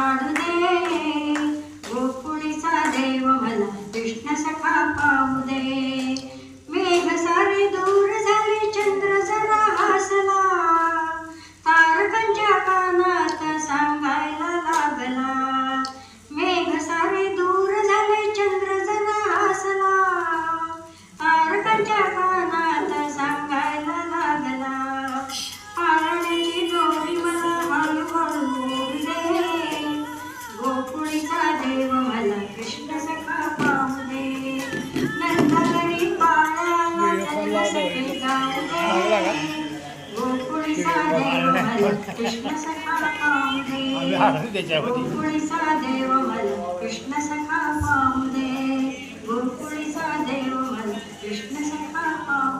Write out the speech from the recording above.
काढू दे, गोकुळीचा देव मला कृष्ण सखा पाहू दे. मेघ सारे दूर झाले, चंद्र जरा हसला, तारकांच्या कानात सांगायला लागला. मेघ सारे दूर झाले, चंद्र जरा हसला, तारकांच्या कानात सांगायला लागला. पाळण्याची दोरी मला हळूहळू ओढू दे, गोकुळीचा देव मला कृष्ण सखा पाहू दे. नंदघरी पाळण्याला जन्मसखी गाऊ दे, गोकुळीचा देव मला कृष्ण सखा पाहू दे. गोकुळीचा देव मला कृष्ण सखा पाहू दे, गोकुळीचा देव मला कृष्ण सखा पाहू